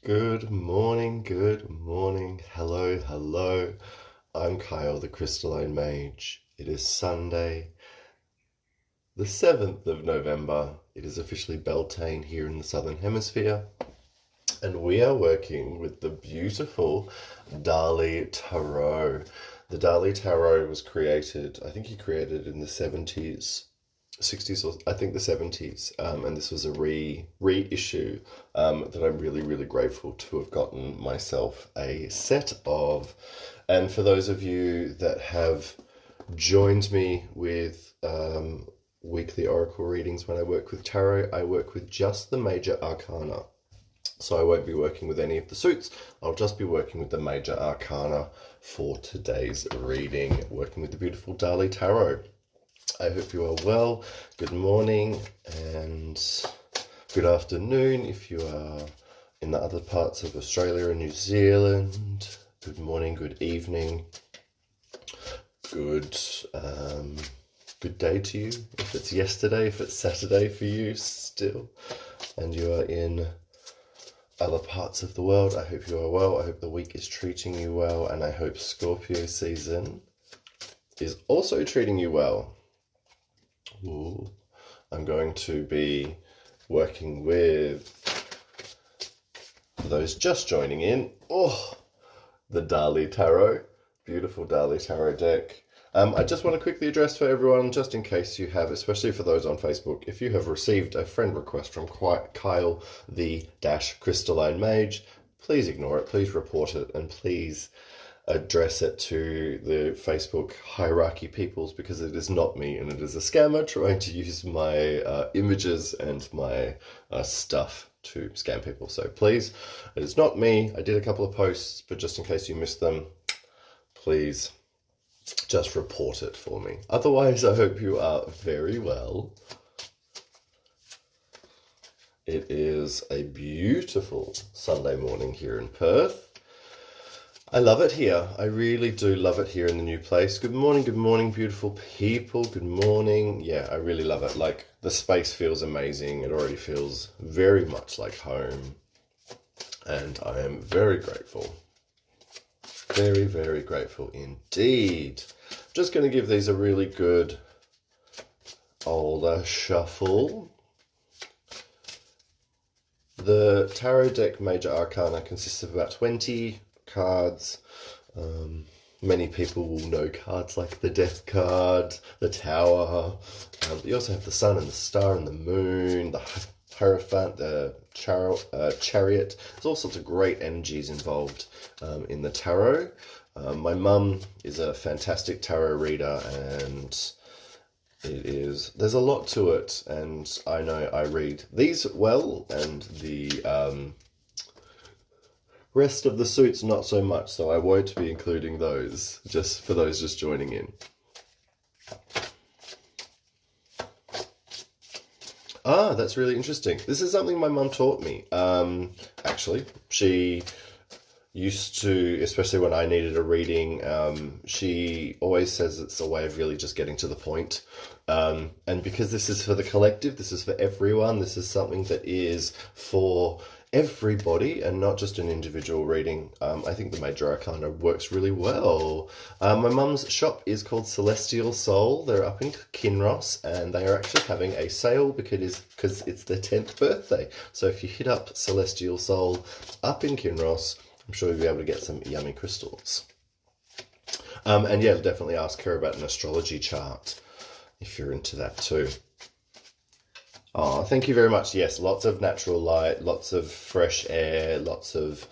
Good morning, hello, hello. I'm Kyle, the Crystalline Mage. It is Sunday, the 7th of November. It is officially Beltane here in the Southern Hemisphere, and we are working with the beautiful Dalí Tarot. The Dalí Tarot was created, I think he created it in the 70s. 60s or I think the 70s, and this was a reissue that I'm really grateful to have gotten myself a set of. And for those of you that have joined me with weekly oracle readings, when I work with tarot, I work with just the Major Arcana. So I won't be working with any of the suits. I'll just be working with the Major Arcana for today's reading, working with the beautiful Dalí Tarot. I hope you are well. Good morning and good afternoon if you are in the other parts of Australia and New Zealand. Good morning, good evening, good day to you. If it's yesterday, if it's Saturday for you still, and you are in other parts of the world, I hope you are well. I hope the week is treating you well, and I hope Scorpio season is also treating you well. Ooh, I'm going to be working with, for those just joining in, the Dalí Tarot, beautiful Dalí Tarot deck. I just want to quickly address for everyone, just in case you have, especially for those on Facebook, if you have received a friend request from Kyle, the Crystalline Mage, please ignore it, please report it, and please address it to the Facebook hierarchy peoples, because it is not me and it is a scammer trying to use my images and my stuff to scam people. So please, it is not me. I did a couple of posts, but just in case you missed them, please just report it for me. Otherwise, I hope you are very well. It is a beautiful Sunday morning here in Perth. I love it here. I really do love it here in the new place. Good morning, beautiful people. Good morning. Yeah, I really love it. Like, the space feels amazing. It already feels very much like home. And I am very grateful. Very grateful indeed. Just going to give these a really good old shuffle. The tarot deck Major Arcana consists of about 20 cards. Many people will know cards like the Death card, the Tower. You also have the Sun and the Star and the Moon, the Hierophant, the Chariot. There's all sorts of great energies involved in the tarot. My mum is a fantastic tarot reader, and there's a lot to it, and I know I read these well, and the rest of the suits not so much, so I won't be including those, just for those just joining in. That's really interesting. This is something my mum taught me. Actually, she used to, especially when I needed a reading, she always says it's a way of really just getting to the point. And because this is for the collective, this is for everyone, this is something that is for everybody and not just an individual reading. I think the Major Arcana works really well. My mum's shop is called Celestial Soul. They're up in Kinross, and they are actually having a sale because it's their 10th birthday. So if you hit up Celestial Soul up in Kinross, I'm sure you'll be able to get some yummy crystals. And yeah, definitely ask her about an astrology chart if you're into that too. Oh, thank you very much. Yes, lots of natural light, lots of fresh air, lots of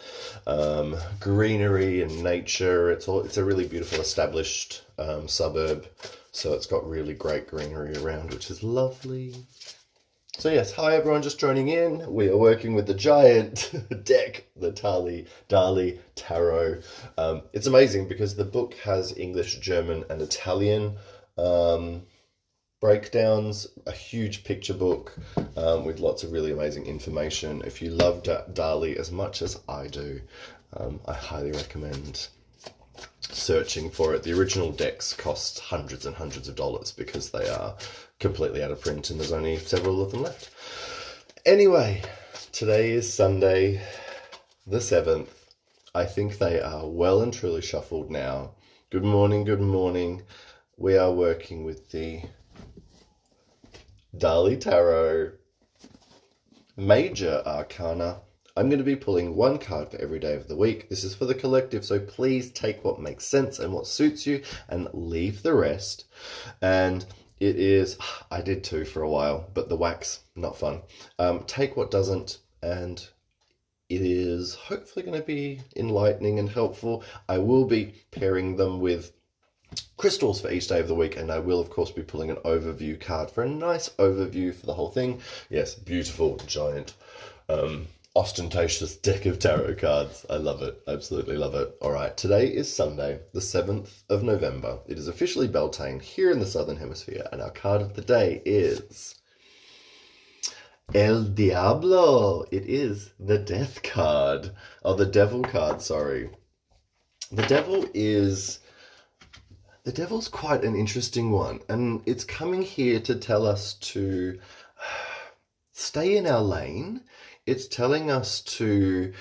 greenery and nature. It's a really beautiful established suburb, so it's got really great greenery around, which is lovely. So yes, hi everyone just joining in. We are working with the giant deck, the Dalí Tarot. It's amazing because the book has English, German, and Italian breakdowns, a huge picture book with lots of really amazing information. If you love Dalí as much as I do, I highly recommend searching for it. The original decks cost hundreds and hundreds of dollars because they are completely out of print and there's only several of them left. Anyway, today is Sunday, the 7th. I think they are well and truly shuffled now. Good morning, good morning. We are working with the Dalí Tarot Major Arcana. I'm going to be pulling one card for every day of the week. This is for the collective, so please take what makes sense and what suits you and leave the rest. And it is, I did two for a while, but the wax, not fun. Take what doesn't, and it is hopefully going to be enlightening and helpful. I will be pairing them with crystals for each day of the week, and I will of course be pulling an overview card for a nice overview for the whole thing. Yes, beautiful, giant, ostentatious deck of tarot cards. I love it, absolutely love it. All right, today is Sunday, the 7th of November. It is officially Beltane here in the Southern Hemisphere, and our card of the day is El Diablo. It is the Death card. Oh, the Devil card, sorry. The Devil's quite an interesting one, and it's coming here to tell us to stay in our lane. It's telling us to,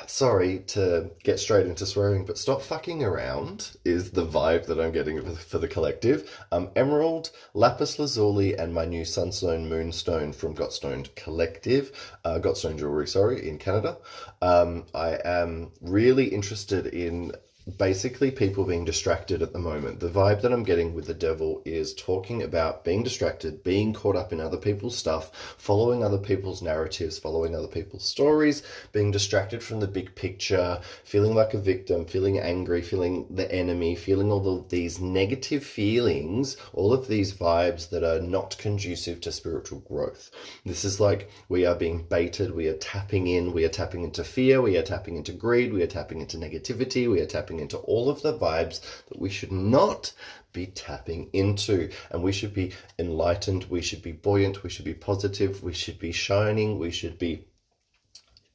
sorry to get straight into swearing, but stop fucking around is the vibe that I'm getting for the collective. Emerald, Lapis Lazuli, and my new Sunstone Moonstone from Gotstoned Collective, Gotstone Jewelry, sorry, in Canada. I am really interested in basically people being distracted at the moment. The vibe that I'm getting with the Devil is talking about being distracted, being caught up in other people's stuff, following other people's narratives, following other people's stories, being distracted from the big picture, feeling like a victim, feeling angry, feeling the enemy, feeling all of these negative feelings, all of these vibes that are not conducive to spiritual growth. This is like we are being baited, we are tapping in, we are tapping into fear, we are tapping into greed, we are tapping into negativity, we are tapping into all of the vibes that we should not be tapping into, and we should be enlightened, we should be buoyant, we should be positive, we should be shining, we should be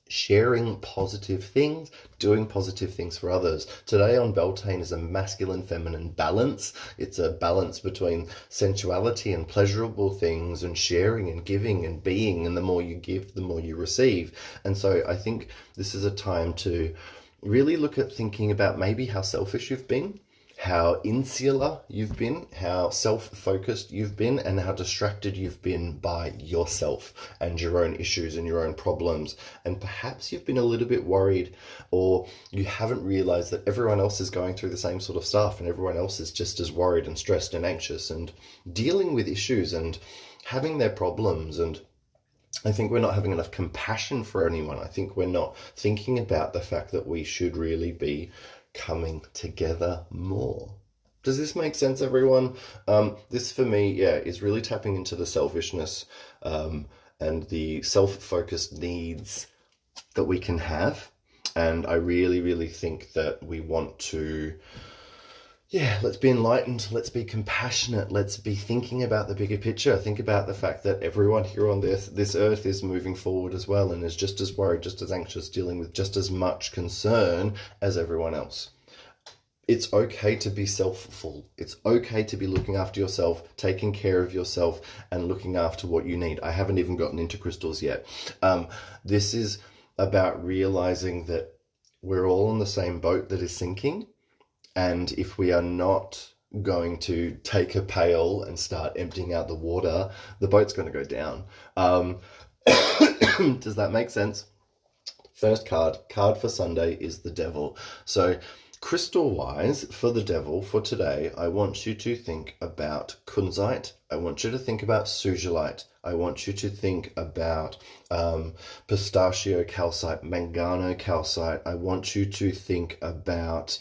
sharing positive things, doing positive things for others. Today on Beltane is a masculine-feminine balance. It's a balance between sensuality and pleasurable things and sharing and giving and being, and the more you give, the more you receive. And so I think this is a time to really look at thinking about maybe how selfish you've been, how insular you've been, how self-focused you've been, and how distracted you've been by yourself and your own issues and your own problems. And perhaps you've been a little bit worried, or you haven't realized that everyone else is going through the same sort of stuff, and everyone else is just as worried and stressed and anxious and dealing with issues and having their problems. And I think we're not having enough compassion for anyone. I think we're not thinking about the fact that we should really be coming together more. Does this make sense, everyone? This for me, yeah, is really tapping into the selfishness and the self-focused needs that we can have. And I really, really think that we want to, yeah, let's be enlightened, let's be compassionate, let's be thinking about the bigger picture. Think about the fact that everyone here on this earth is moving forward as well and is just as worried, just as anxious, dealing with just as much concern as everyone else. It's okay to be self-full. It's okay to be looking after yourself, taking care of yourself, and looking after what you need. I haven't even gotten into crystals yet. This is about realizing that we're all in the same boat that is sinking. And if we are not going to take a pail and start emptying out the water, the boat's going to go down. Does that make sense? First card for Sunday is the Devil. So crystal-wise, for the Devil, for today, I want you to think about kunzite. I want you to think about sugilite. I want you to think about pistachio calcite, mangano calcite. I want you to think about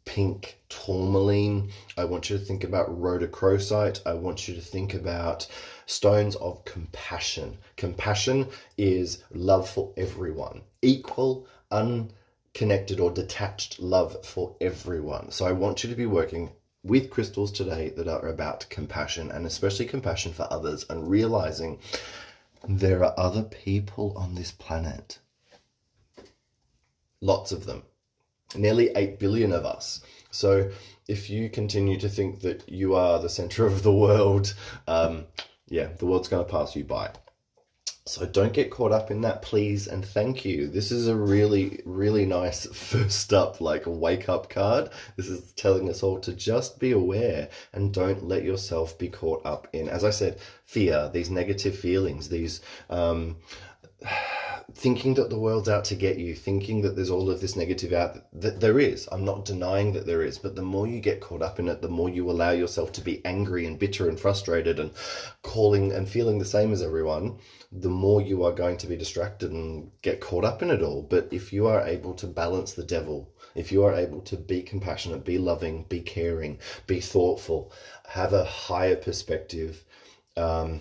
pink tourmaline. I want you to think about rhodochrosite. I want you to think about stones of compassion. Compassion is love for everyone. Equal, unconnected or detached love for everyone. So I want you to be working with crystals today that are about compassion, and especially compassion for others, and realizing there are other people on this planet. Lots of them. Nearly 8 billion of us. So if you continue to think that you are the center of the world, yeah, the world's going to pass you by. So don't get caught up in that, please, and thank you. This is a really, really nice first up, like a wake up card. This is telling us all to just be aware and don't let yourself be caught up in, as I said, fear, these negative feelings, these thinking that the world's out to get you, thinking that there's all of this negative out that there is. I'm not denying that there is, but the more you get caught up in it, the more you allow yourself to be angry and bitter and frustrated and calling and feeling the same as everyone, the more you are going to be distracted and get caught up in it all. But if you are able to balance the devil, if you are able to be compassionate, be loving, be caring, be thoughtful, have a higher perspective, and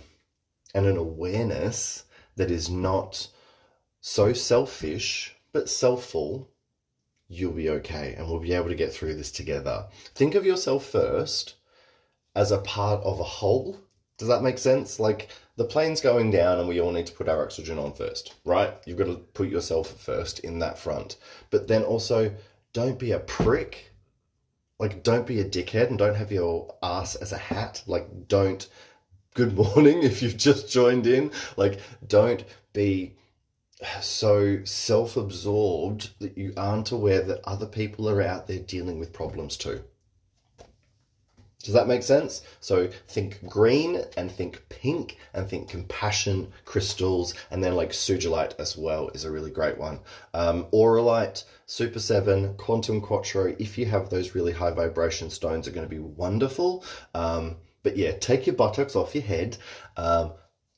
an awareness that is not so selfish but selfful, you'll be okay, and we'll be able to get through this together. Think of yourself first as a part of a whole. Does that make sense? Like, the plane's going down and we all need to put our oxygen on first, right? You've got to put yourself first in that front. But then also, don't be a prick. Like, don't be a dickhead and don't have your ass as a hat. Like, don't, good morning if you've just joined in. Like, don't be so self-absorbed that you aren't aware that other people are out there dealing with problems too. Does that make sense? So think green and think pink and think compassion crystals, and then like sugilite as well is a really great one. Auralite, Super 7, Quantum Quattro, if you have those really high vibration stones, are going to be wonderful. But yeah, take your buttocks off your head,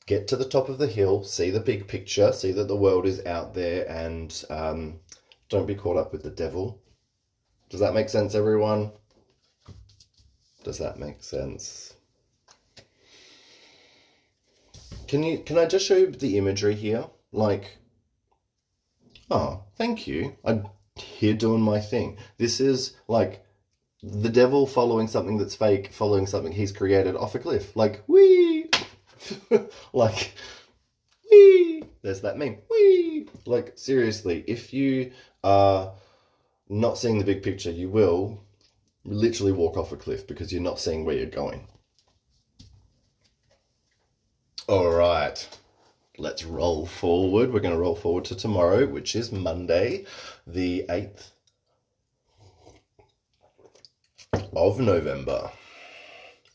get to the top of the hill, see the big picture, see that the world is out there, and don't be caught up with the devil. Does that make sense, everyone? Does that make sense? Can I just show you the imagery here? Like, oh, thank you. I'm here doing my thing. This is like the devil following something that's fake, following something he's created off a cliff. Like, whee! Like, whee! There's that meme. Whee! Like, seriously, if you are not seeing the big picture, you will literally walk off a cliff because you're not seeing where you're going. All right, let's roll forward. We're going to roll forward to tomorrow, which is Monday, the 8th of November.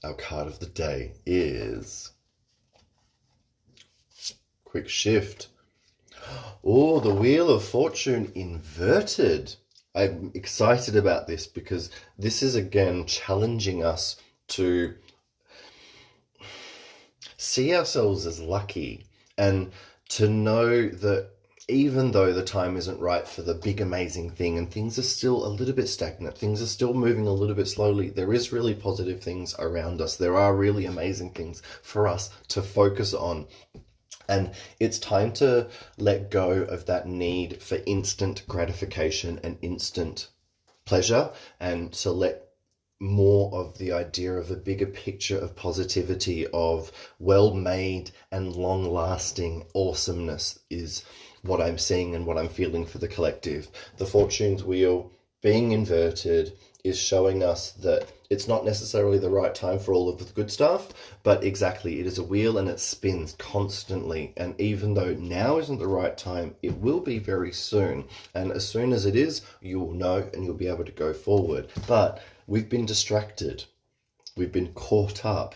Our card of the day is quick shift. Oh, the Wheel of Fortune inverted. I'm excited about this because this is again challenging us to see ourselves as lucky and to know that even though the time isn't right for the big amazing thing and things are still a little bit stagnant, things are still moving a little bit slowly, there is really positive things around us. There are really amazing things for us to focus on. And it's time to let go of that need for instant gratification and instant pleasure, and to let more of the idea of a bigger picture of positivity, of well-made and long-lasting awesomeness is what I'm seeing and what I'm feeling for the collective. The Fortune's Wheel being inverted is showing us that it's not necessarily the right time for all of the good stuff, but exactly, it is a wheel and it spins constantly. And even though now isn't the right time, it will be very soon. And as soon as it is, you'll know and you'll be able to go forward. But we've been distracted. We've been caught up.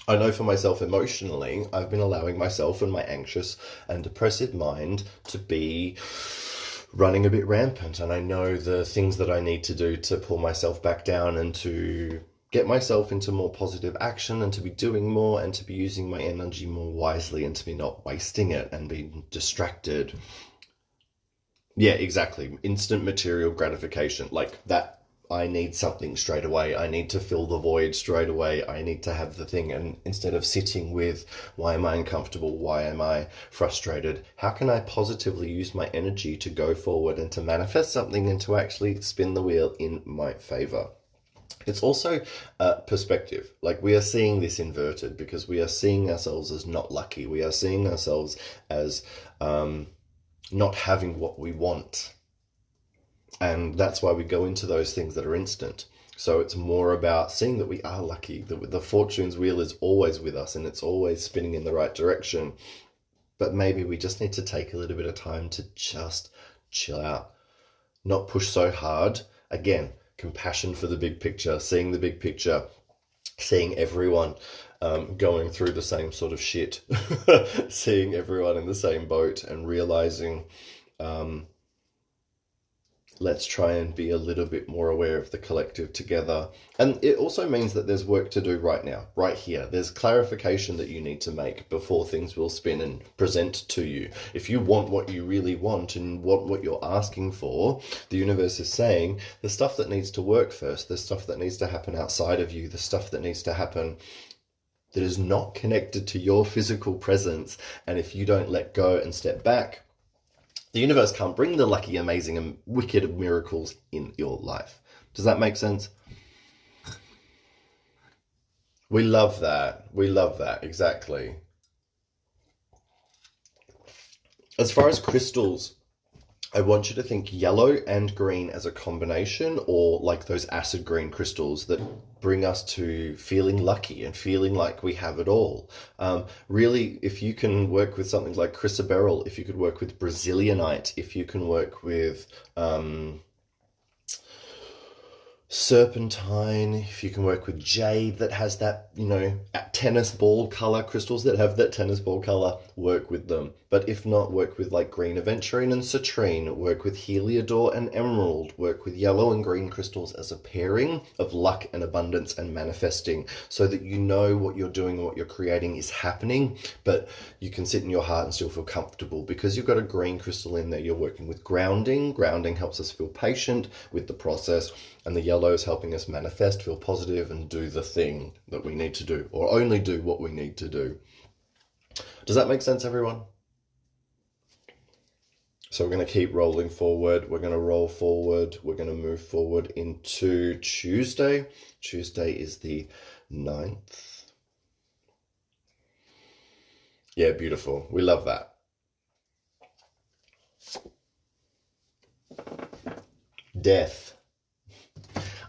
I know for myself emotionally, I've been allowing myself and my anxious and depressive mind to be running a bit rampant, and I know the things that I need to do to pull myself back down and to get myself into more positive action and to be doing more and to be using my energy more wisely and to be not wasting it and being distracted. Yeah, exactly. Instant material gratification, like that. I need something straight away. I need to fill the void straight away. I need to have the thing. And instead of sitting with, why am I uncomfortable? Why am I frustrated? How can I positively use my energy to go forward and to manifest something and to actually spin the wheel in my favor? It's also perspective. Like, we are seeing this inverted because we are seeing ourselves as not lucky. We are seeing ourselves as not having what we want. And that's why we go into those things that are instant. So it's more about seeing that we are lucky, that the Fortune's Wheel is always with us and it's always spinning in the right direction. but maybe we just need to take a little bit of time to just chill out, not push so hard. Again, compassion for the big picture, seeing the big picture, seeing everyone going through the same sort of shit, seeing everyone in the same boat, and realizing let's try and be a little bit more aware of the collective together. And it also means that there's work to do right now, right here. There's clarification that you need to make before things will spin and present to you. If you want what you really want and want what you're asking for, the universe is saying the stuff that needs to work first, the stuff that needs to happen outside of you, the stuff that needs to happen that is not connected to your physical presence. And if you don't let go and step back, the universe can't bring the lucky, amazing, and wicked miracles in your life. Does that make sense? We love that. We love that. Exactly. As far as crystals, I want you to think yellow and green as a combination, or like those acid green crystals that bring us to feeling lucky and feeling like we have it all. Really, if you can work with something like chrysoberyl, if you could work with Brazilianite, if you can work with serpentine, if you can work with jade that has that, tennis ball color, crystals that have that tennis ball color, work with them. But if not, work with like green aventurine and citrine, work with heliodor and emerald, work with yellow and green crystals as a pairing of luck and abundance and manifesting, so that you know what you're doing and what you're creating is happening, but you can sit in your heart and still feel comfortable because you've got a green crystal in there. You're working with grounding. Grounding helps us feel patient with the process, and the yellow is helping us manifest, feel positive, and do the thing that we need to do, or only do what we need to do. Does that make sense, everyone? So we're going to keep rolling forward. We're going to roll forward. We're going to move forward into Tuesday. Tuesday is the 9th. Yeah, beautiful. We love that. Death.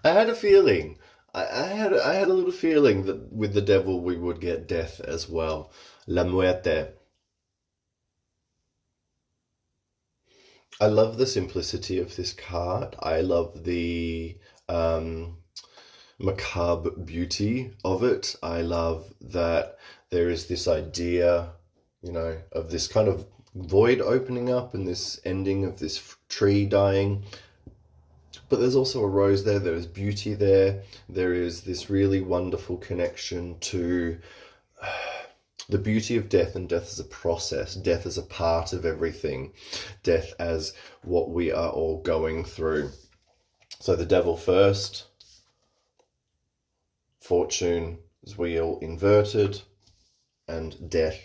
I had a feeling. I had a little feeling that with the devil we would get death as well. La muerte. I love the simplicity of this card. I love the macabre beauty of it. I love that there is this idea, of this kind of void opening up and this ending of this tree dying. But there's also a rose there. There is beauty there. There is this really wonderful connection to the beauty of death, and death as a process, death as a part of everything, death as what we are all going through. So the devil first, fortune's wheel inverted, and death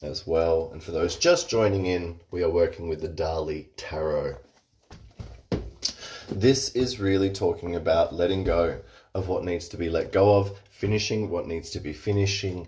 as well. And for those just joining in, we are working with the Dalí Tarot. This is really talking about letting go of what needs to be let go of, finishing what needs to be finishing,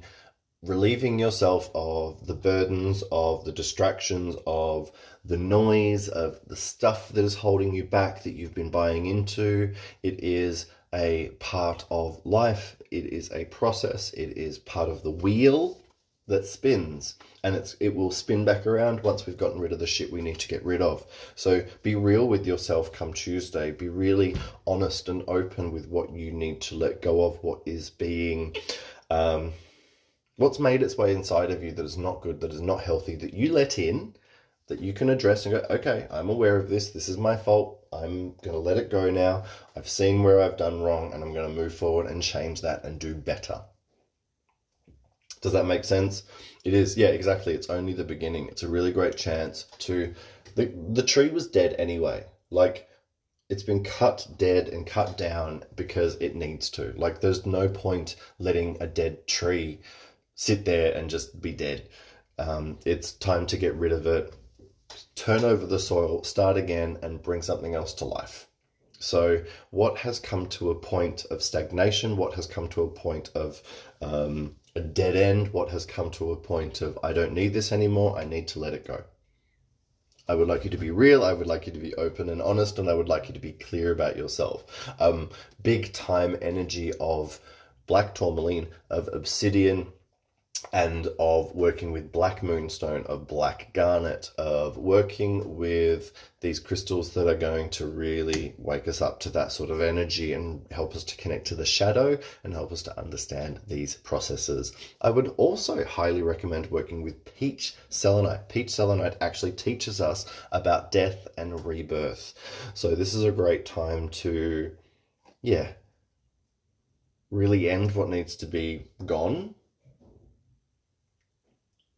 relieving yourself of the burdens, of the distractions, of the noise, of the stuff that is holding you back that you've been buying into. It is a part of life. It is a process. It is part of the wheel that spins, and it will spin back around once we've gotten rid of the shit we need to get rid of. So be real with yourself come Tuesday. Be really honest and open with what you need to let go of, what is being what's made its way inside of you that is not good, that is not healthy, that you let in, that you can address and go, okay, I'm aware of this. This is my fault. I'm going to let it go now. I've seen where I've done wrong, and I'm going to move forward and change that and do better. Does that make sense? It is. Yeah, exactly. It's only the beginning. It's a really great chance to... The tree was dead anyway. Like, it's been cut dead and cut down because it needs to. Like, there's no point letting a dead tree sit there and just be dead. It's time to get rid of it, turn over the soil, start again, and bring something else to life. So what has come to a point of stagnation? What has come to a point of a dead end? What has come to a point of, I don't need this anymore, I need to let it go? I would like you to be real, I would like you to be open and honest, and I would like you to be clear about yourself. Big time energy of black tourmaline, of obsidian, and of working with black moonstone, of black garnet, of working with these crystals that are going to really wake us up to that sort of energy and help us to connect to the shadow and help us to understand these processes. I would also highly recommend working with peach selenite. Peach selenite actually teaches us about death and rebirth. So this is a great time to, really end what needs to be gone,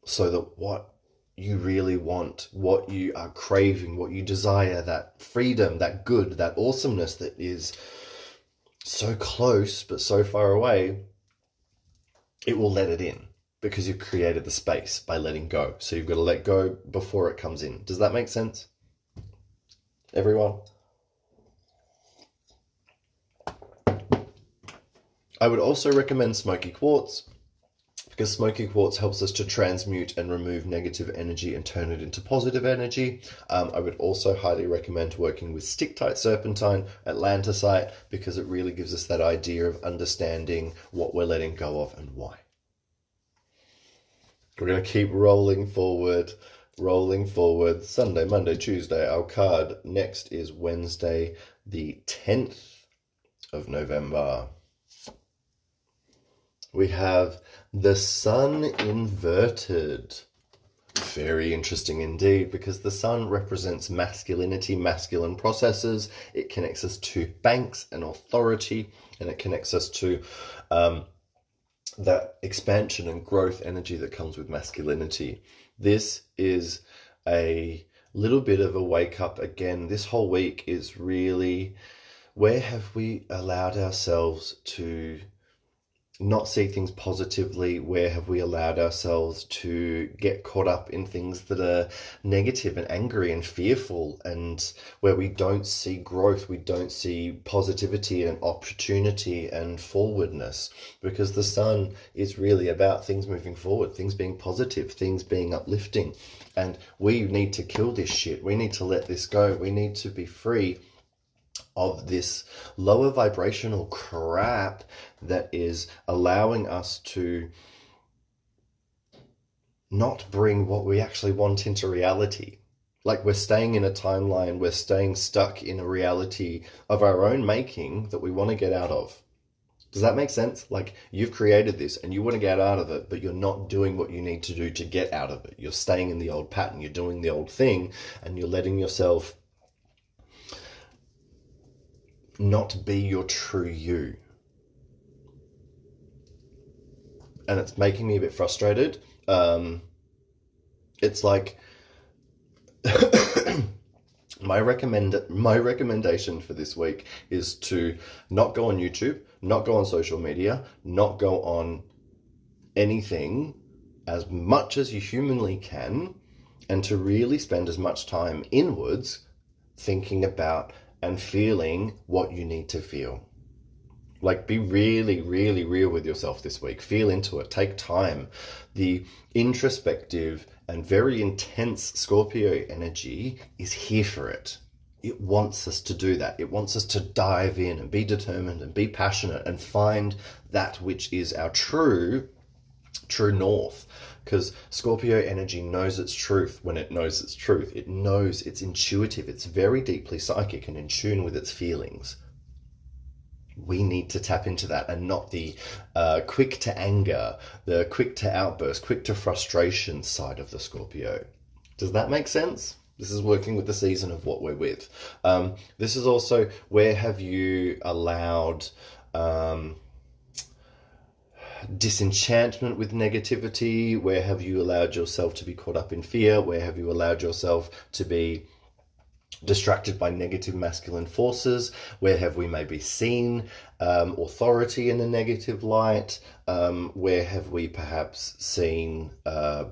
so that what you really want, what you are craving, what you desire, that freedom, that good, that awesomeness that is so close but so far away, it will let it in because you've created the space by letting go. So you've got to let go before it comes in. Does that make sense, everyone? I would also recommend smoky quartz, because smoky quartz helps us to transmute and remove negative energy and turn it into positive energy. I would also highly recommend working with stick-tight serpentine, atlantisite, because it really gives us that idea of understanding what we're letting go of and why. We're going to keep rolling forward. Sunday, Monday, Tuesday. Our card next is Wednesday, the 10th of November. We have the sun inverted. Very interesting indeed, because the sun represents masculinity, masculine processes. It connects us to banks and authority, and it connects us to that expansion and growth energy that comes with masculinity. This is a little bit of a wake up again. This whole week is really, where have we allowed ourselves to not see things positively? Where have we allowed ourselves to get caught up in things that are negative and angry and fearful, and where we don't see growth, we don't see positivity and opportunity and forwardness? Because the sun is really about things moving forward, things being positive, things being uplifting. And we need to kill this shit. We need to let this go. We need to be free of this lower vibrational crap that is allowing us to not bring what we actually want into reality. Like, we're staying in a timeline, we're staying stuck in a reality of our own making that we want to get out of. Does that make sense? Like, you've created this and you want to get out of it, but you're not doing what you need to do to get out of it. You're staying in the old pattern, you're doing the old thing, and you're letting yourself not be your true you. And it's making me a bit frustrated. It's like my recommendation for this week is to not go on YouTube, not go on social media, not go on anything as much as you humanly can, and to really spend as much time inwards thinking about and feeling what you need to feel. Like, be really, really real with yourself this week. Feel into it. Take time. The introspective and very intense Scorpio energy is here for it. It wants us to do that. It wants us to dive in and be determined and be passionate and find that which is our true north. Because Scorpio energy knows its truth when it knows its truth. It knows, it's intuitive. It's very deeply psychic and in tune with its feelings. We need to tap into that, and not the quick to anger, the quick to outburst, quick to frustration side of the Scorpio. Does that make sense? This is working with the season of what we're with. This is also, where have you allowed disenchantment with negativity? Where have you allowed yourself to be caught up in fear? Where have you allowed yourself to be distracted by negative masculine forces? Where have we maybe seen authority in a negative light? Where have we perhaps seen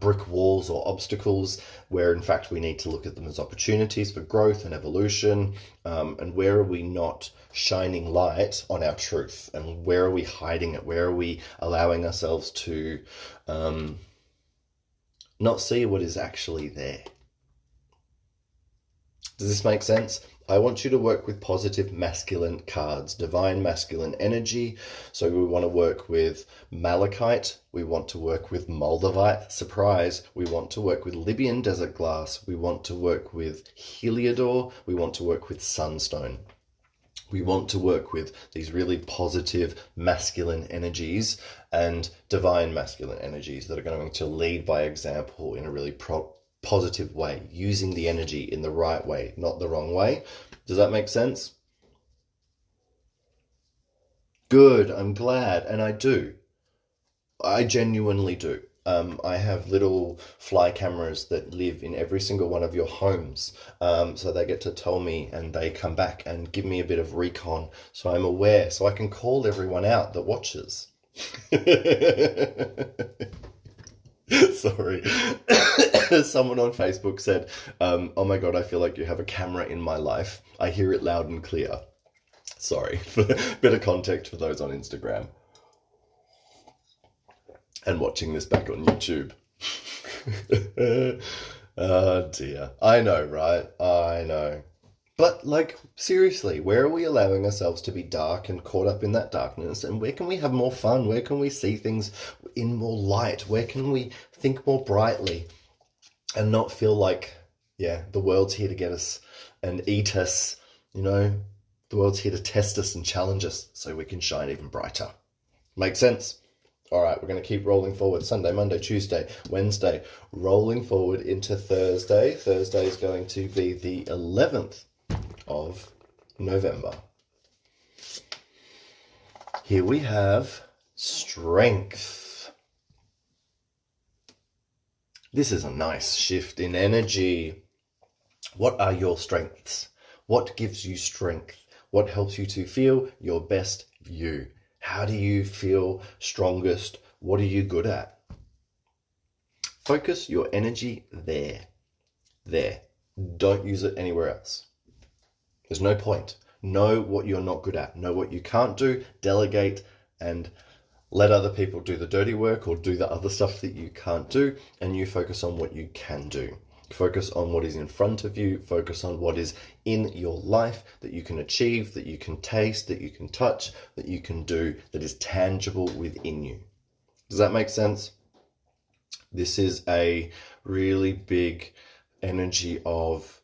brick walls or obstacles, where in fact we need to look at them as opportunities for growth and evolution? And where are we not shining light on our truth? And where are we hiding it? Where are we allowing ourselves to not see what is actually there? Does this make sense? I want you to work with positive masculine cards, divine masculine energy. So we want to work with malachite. We want to work with moldavite. Surprise. We want to work with Libyan desert glass. We want to work with heliodor. We want to work with sunstone. We want to work with these really positive masculine energies and divine masculine energies that are going to lead by example in a really positive way, using the energy in the right way, not the wrong way. Does that make sense? Good, I'm glad, and I do. I genuinely do. I have little fly cameras that live in every single one of your homes. So they get to tell me and they come back and give me a bit of recon. So I'm aware, so I can call everyone out that watches. Sorry. Someone on Facebook said, oh my God, I feel like you have a camera in my life. I hear it loud and clear. Sorry, for a bit of context for those on Instagram. And watching this back on YouTube. Oh dear. I know, right? I know. But, like, seriously, where are we allowing ourselves to be dark and caught up in that darkness? And where can we have more fun? Where can we see things in more light? Where can we think more brightly and not feel like, yeah, the world's here to get us and eat us, you know? The world's here to test us and challenge us so we can shine even brighter. Make sense? All right, we're going to keep rolling forward. Sunday, Monday, Tuesday, Wednesday, rolling forward into Thursday. Thursday is going to be the 11th of November. Here we have strength. This is a nice shift in energy. What are your strengths? What gives you strength? What helps you to feel your best you? How do you feel strongest? What are you good at? Focus your energy there. There. Don't use it anywhere else. There's no point. Know what you're not good at. Know what you can't do. Delegate and let other people do the dirty work or do the other stuff that you can't do, and you focus on what you can do. Focus on what is in front of you. Focus on what is in your life that you can achieve, that you can taste, that you can touch, that you can do, that is tangible within you. Does that make sense? This is a really big energy of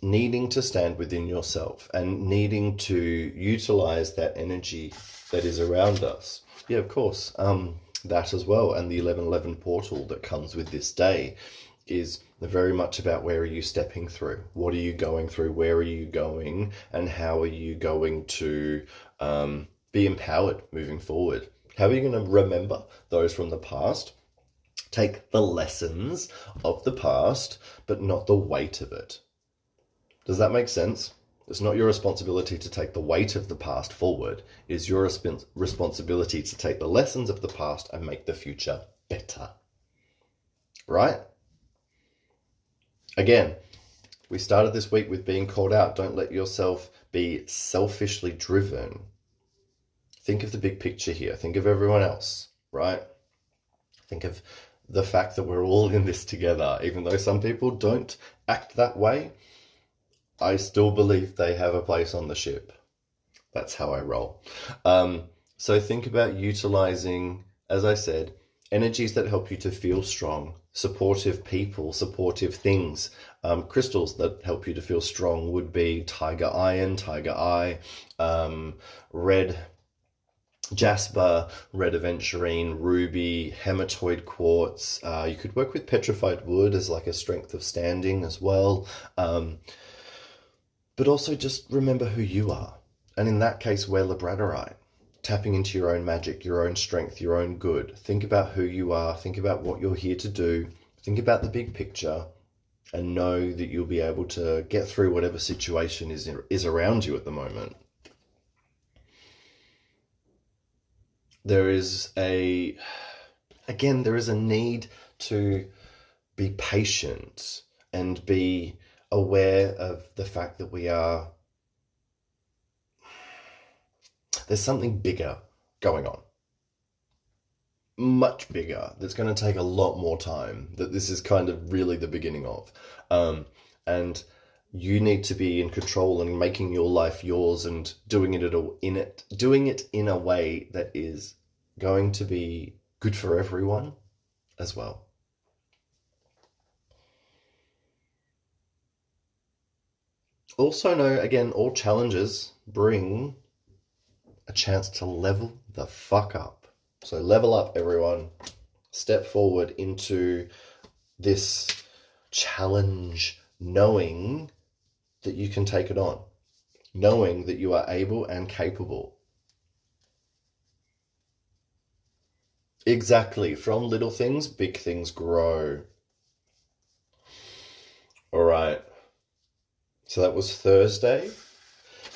needing to stand within yourself and needing to utilize that energy that is around us. Yeah, of course, that as well. And the 1111 portal that comes with this day is very much about where are you stepping through? What are you going through? Where are you going? And how are you going to be empowered moving forward? How are you going to remember those from the past? Take the lessons of the past, but not the weight of it. Does that make sense? It's not your responsibility to take the weight of the past forward. It's your responsibility to take the lessons of the past and make the future better. Right? Again, we started this week with being called out. Don't let yourself be selfishly driven. Think of the big picture here. Think of everyone else, right? Think of the fact that we're all in this together. Even though some people don't act that way, I still believe they have a place on the ship. That's how I roll. So think about utilizing, as I said, energies that help you to feel strong, supportive people, supportive things. Crystals that help you to feel strong would be tiger iron, tiger eye, red jasper, red aventurine, ruby, hematoid quartz. You could work with petrified wood as like a strength of standing as well. But also just remember who you are. And in that case, wear labradorite. Tapping into your own magic, your own strength, your own good. Think about who you are. Think about what you're here to do. Think about the big picture and know that you'll be able to get through whatever situation is around you at the moment. There is a need to be patient and be aware of the fact that there's something bigger going on. Much bigger. That's going to take a lot more time. That this is kind of really the beginning of. And you need to be in control and making your life yours and doing it in a way that is going to be good for everyone as well. Also know, again, all challenges bring a chance to level the fuck up. So level up, everyone. Step forward into this challenge, knowing that you can take it on, knowing that you are able and capable. Exactly. From little things, big things grow. All right. So that was Thursday.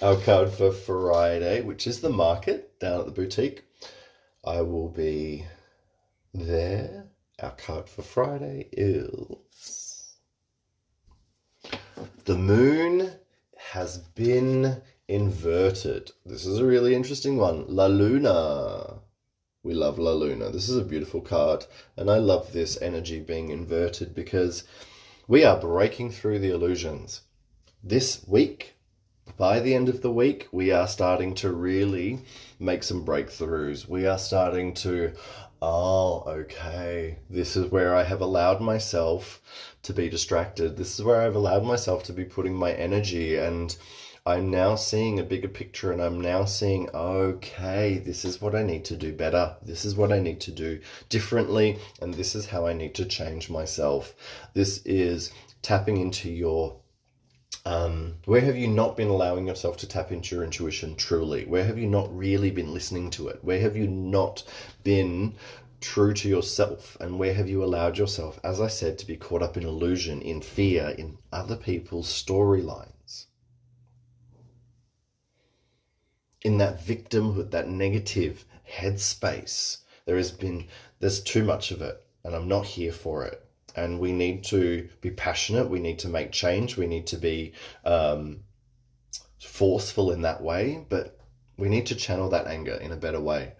Our card for Friday, which is the market down at the boutique. I will be there. Our card for Friday is the moon has been inverted. This is a really interesting one. La Luna. We love La Luna. This is a beautiful card, and I love this energy being inverted because we are breaking through the illusions. This week, by the end of the week, we are starting to really make some breakthroughs. We are starting to, okay, this is where I have allowed myself to be distracted. This is where I've allowed myself to be putting my energy, and I'm now seeing a bigger picture, and I'm now seeing, okay, this is what I need to do better. This is what I need to do differently, and this is how I need to change myself. This is tapping into your where have you not been allowing yourself to tap into your intuition truly? Where have you not really been listening to it? Where have you not been true to yourself? And where have you allowed yourself, as I said, to be caught up in illusion, in fear, in other people's storylines? In that victimhood, that negative headspace, there's too much of it, and I'm not here for it. And we need to be passionate. We need to make change. We need to be forceful in that way. But we need to channel that anger in a better way,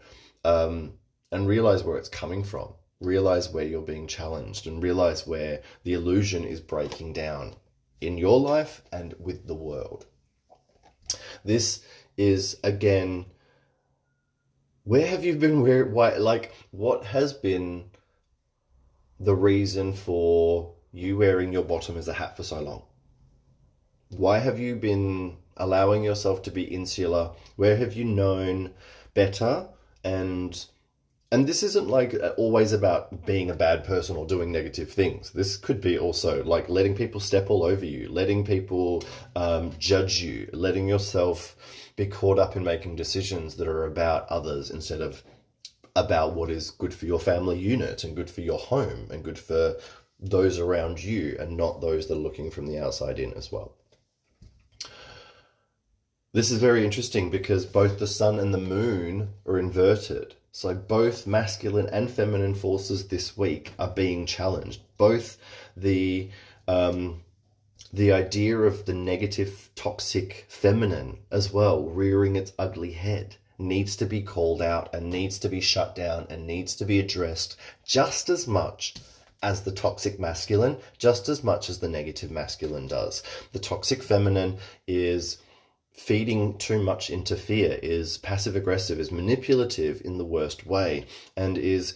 and realize where it's coming from. Realize where you're being challenged, and realize where the illusion is breaking down in your life and with the world. This is, again, where have you been? What has been the reason for you wearing your bottom as a hat for so long? Why have you been allowing yourself to be insular? Where have you known better? And this isn't like always about being a bad person or doing negative things. This could be also like letting people step all over you, letting people judge you, letting yourself be caught up in making decisions that are about others instead of about what is good for your family unit and good for your home and good for those around you, and not those that are looking from the outside in as well. This is very interesting because both the sun and the moon are inverted. So both masculine and feminine forces this week are being challenged. Both the idea of the negative, toxic feminine as well, rearing its ugly head, needs to be called out and needs to be shut down and needs to be addressed just as much as the toxic masculine, just as much as the negative masculine does. The toxic feminine is feeding too much into fear, is passive aggressive, is manipulative in the worst way, and is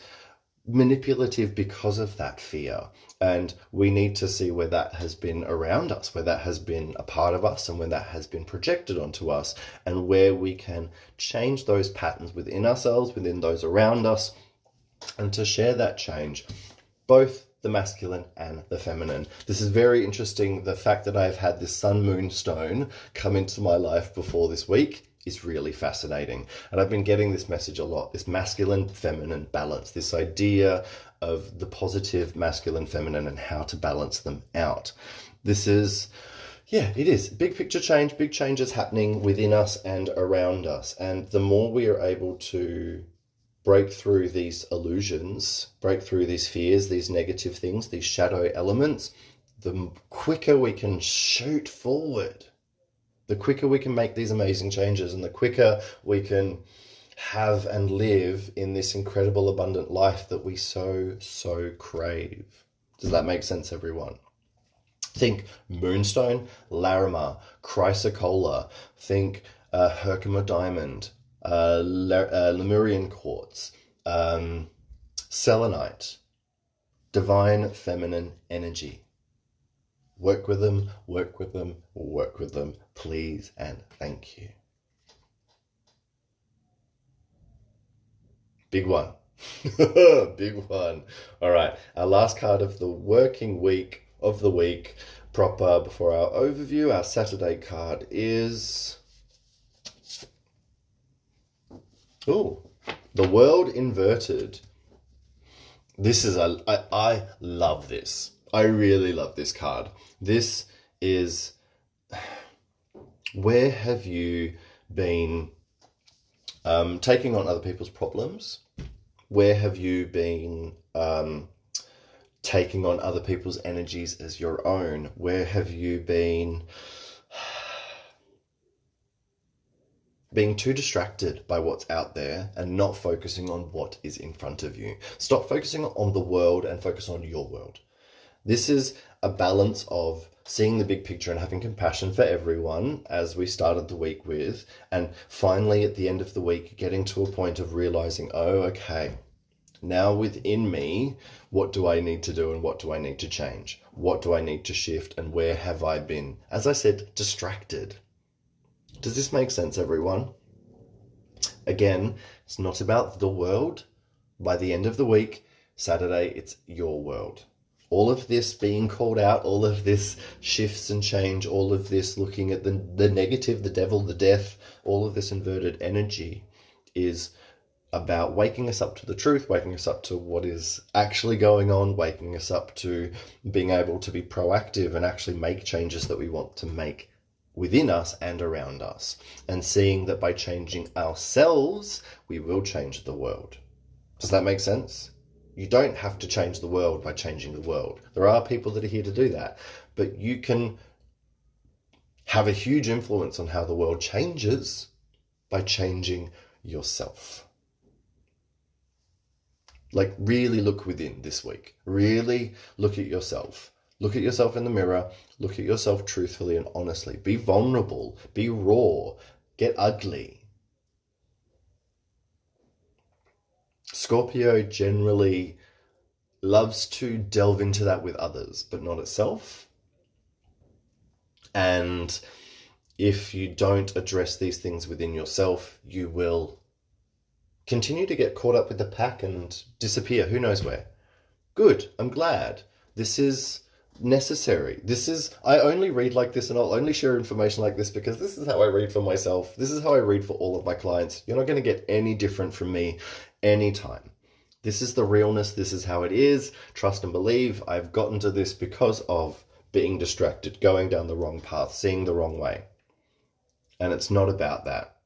manipulative because of that fear. And we need to see where that has been around us, where that has been a part of us, and where that has been projected onto us, and where we can change those patterns within ourselves, within those around us, and to share that change, both the masculine and the feminine. This is very interesting. The fact that I've had this sun moon stone come into my life before this week is really fascinating. And I've been getting this message a lot, this masculine feminine balance, this idea of the positive masculine feminine and how to balance them out. This is, it is big picture change, big changes happening within us and around us. And the more we are able to break through these illusions, break through these fears, these negative things, these shadow elements, the quicker we can shoot forward, the quicker we can make these amazing changes, and the quicker we can have and live in this incredible abundant life that we so crave. Does that make sense, everyone? Think moonstone, Larimar, chrysocolla. Think Herkimer diamond, Lemurian quartz, selenite, divine feminine energy. Work with them, work with them, work with them, please and thank you. Big one. Big one. All right, our last card of the working week, of the week proper, before our overview, our Saturday card is... Ooh, the world inverted. This is I love this. I really love this card. This is, where have you been taking on other people's problems? Where have you been taking on other people's energies as your own? Where have you been being too distracted by what's out there and not focusing on what is in front of you? Stop focusing on the world and focus on your world. This is a balance of seeing the big picture and having compassion for everyone, as we started the week with, and finally at the end of the week getting to a point of realizing, oh, okay, now within me, what do I need to do and what do I need to change? What do I need to shift, and where have I been, as I said, distracted? Does this make sense, everyone? Again, it's not about the world. By the end of the week, Saturday, it's your world. All of this being called out, all of this shifts and change, all of this looking at the negative, the devil, the death, all of this inverted energy is about waking us up to the truth, waking us up to what is actually going on, waking us up to being able to be proactive and actually make changes that we want to make within us and around us, and seeing that by changing ourselves, we will change the world. Does that make sense? You don't have to change the world by changing the world. There are people that are here to do that, but you can have a huge influence on how the world changes by changing yourself. Like, really look within this week. Really look at yourself. Look at yourself in the mirror. Look at yourself truthfully and honestly. Be vulnerable. Be raw. Get ugly. Scorpio generally loves to delve into that with others, but not itself. And if you don't address these things within yourself, you will continue to get caught up with the pack and disappear. Who knows where? Good. I'm glad. This is necessary. I only read like this, and I'll only share information like this because this is how I read for myself. This is how I read for all of my clients. You're not going to get any different from me anytime. This is the realness. This is how it is. Trust and believe. I've gotten to this because of being distracted, going down the wrong path, seeing the wrong way. And it's not about that.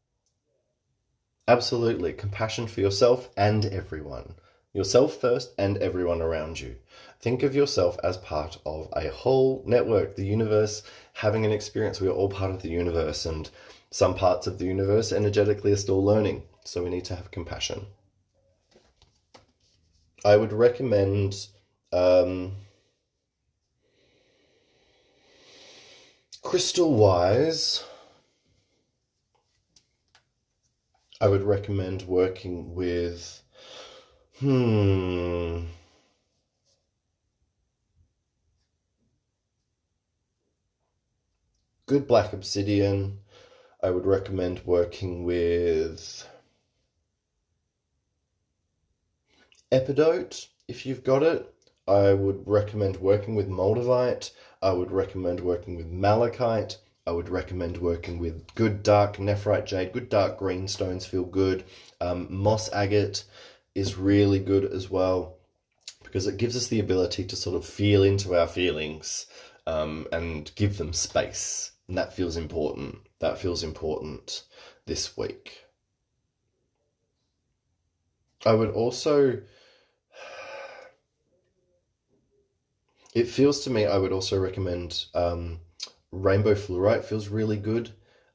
Absolutely. Compassion for yourself and everyone. Yourself first and everyone around you. Think of yourself as part of a whole network, the universe, having an experience. We are all part of the universe, and some parts of the universe energetically are still learning. So we need to have compassion. I would recommend crystal-wise, I would recommend working with good black obsidian. I would recommend working with epidote if you've got it. I would recommend working with moldavite. I would recommend working with malachite. I would recommend working with good dark nephrite jade. Good dark green stones feel good. Moss agate is really good as well, because it gives us the ability to sort of feel into our feelings and give them space. And that feels important. That feels important this week. I would also... It feels to me I would also recommend rainbow fluorite. Feels really good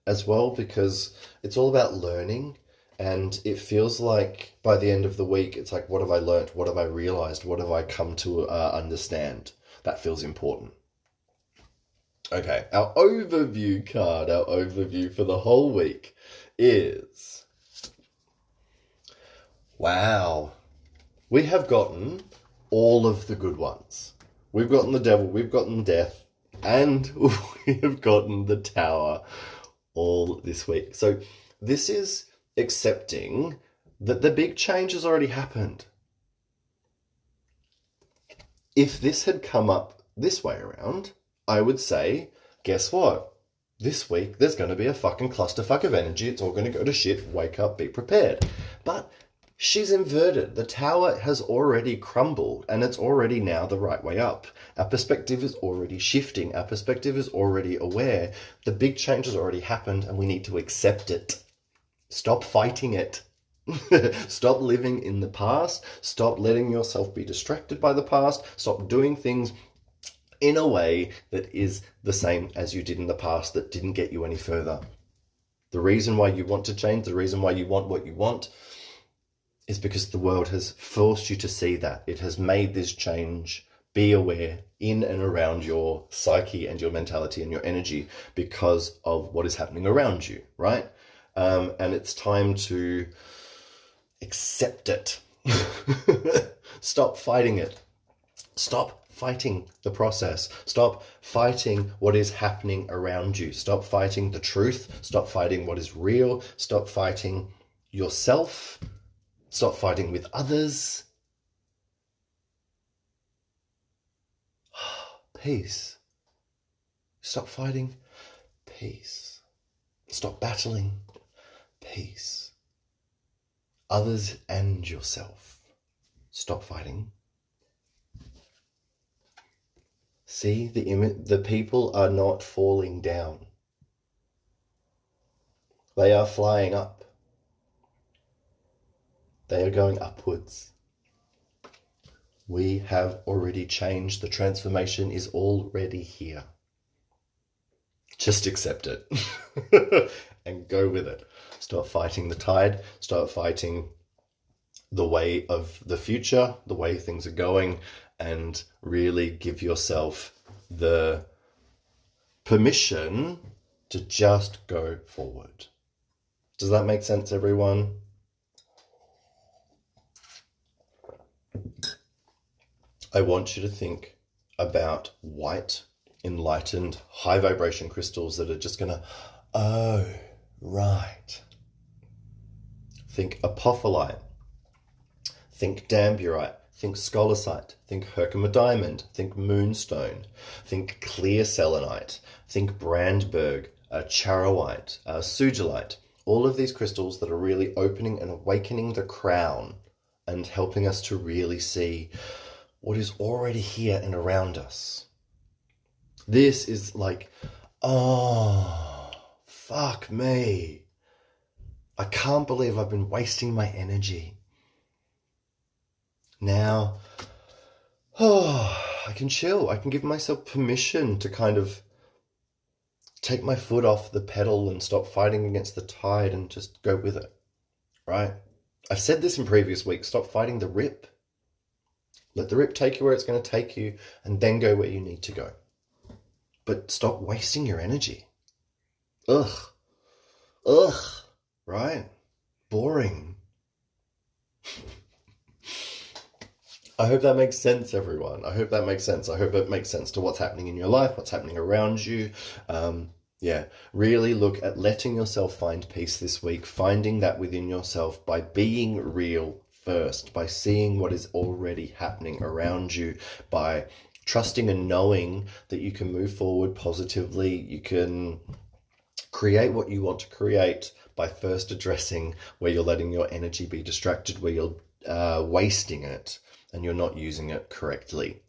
as well, because it's all about learning, and it feels like by the end of the week it's like, what have I learned? What have I realized? What have I come to understand? That feels important. Okay, our overview card, our overview for the whole week is... Wow. We have gotten all of the good ones. We've gotten the devil, we've gotten death, and we have gotten the tower all this week. So this is accepting that the big change has already happened. If this had come up this way around, I would say, guess what? This week there's going to be a fucking clusterfuck of energy. It's all going to go to shit. Wake up, be prepared. But she's inverted. The tower has already crumbled, and it's already now the right way up. Our perspective is already shifting. Our perspective is already aware. The big change has already happened, and we need to accept it. Stop fighting it. Stop living in the past. Stop letting yourself be distracted by the past. Stop doing things in a way that is the same as you did in the past that didn't get you any further. The reason why you want to change, the reason why you want what you want, is because the world has forced you to see that. It has made this change. Be aware in and around your psyche and your mentality and your energy because of what is happening around you, right? And it's time to accept it. Stop fighting it. Stop fighting the process. Stop fighting what is happening around you. Stop fighting the truth. Stop fighting what is real. Stop fighting yourself. Stop fighting with others. Peace. Stop fighting. Peace. Stop battling. Peace. Others and yourself. Stop fighting. See, the people are not falling down. They are flying up. They are going upwards. We have already changed. The transformation is already here. Just accept it and go with it. Stop fighting the tide. Start fighting the way of the future, the way things are going, and really give yourself the permission to just go forward. Does that make sense, everyone? I want you to think about white, enlightened, high vibration crystals that are just gonna, oh, right. Think apophyllite. Think damburite. Think scholasite. Think Herkimer diamond. Think moonstone. Think clear selenite. Think Brandberg, charoite, sugilite. All of these crystals that are really opening and awakening the crown and helping us to really see what is already here and around us. This is like, oh, fuck me. I can't believe I've been wasting my energy. Now, I can chill. I can give myself permission to kind of take my foot off the pedal and stop fighting against the tide and just go with it, right? I've said this in previous weeks. Stop fighting the rip. Let the rip take you where it's going to take you and then go where you need to go. But stop wasting your energy. Ugh, right? Boring. I hope that makes sense, everyone. I hope that makes sense. I hope it makes sense to what's happening in your life, what's happening around you. Really look at letting yourself find peace this week, finding that within yourself by being real first, by seeing what is already happening around you, by trusting and knowing that you can move forward positively. You can create what you want to create by first addressing where you're letting your energy be distracted, where you're wasting it and you're not using it correctly.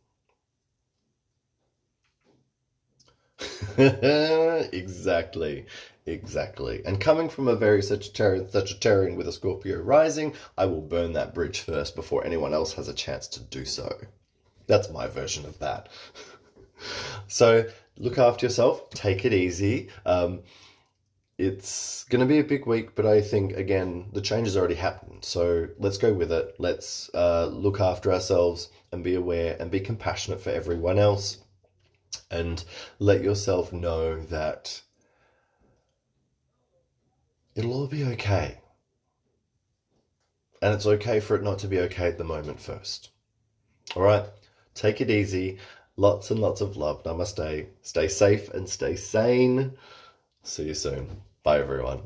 Exactly. And coming from a very Sagittarian with a Scorpio rising, I will burn that bridge first before anyone else has a chance to do so. That's my version of that. So look after yourself. Take it easy. It's going to be a big week, but I think, again, the change has already happened. So let's go with it. Let's look after ourselves and be aware and be compassionate for everyone else. and let yourself know that it'll all be okay. And it's okay for it not to be okay at the moment first. All right, take it easy. Lots and lots of love. Namaste. Stay safe and stay sane. See you soon. Bye, everyone.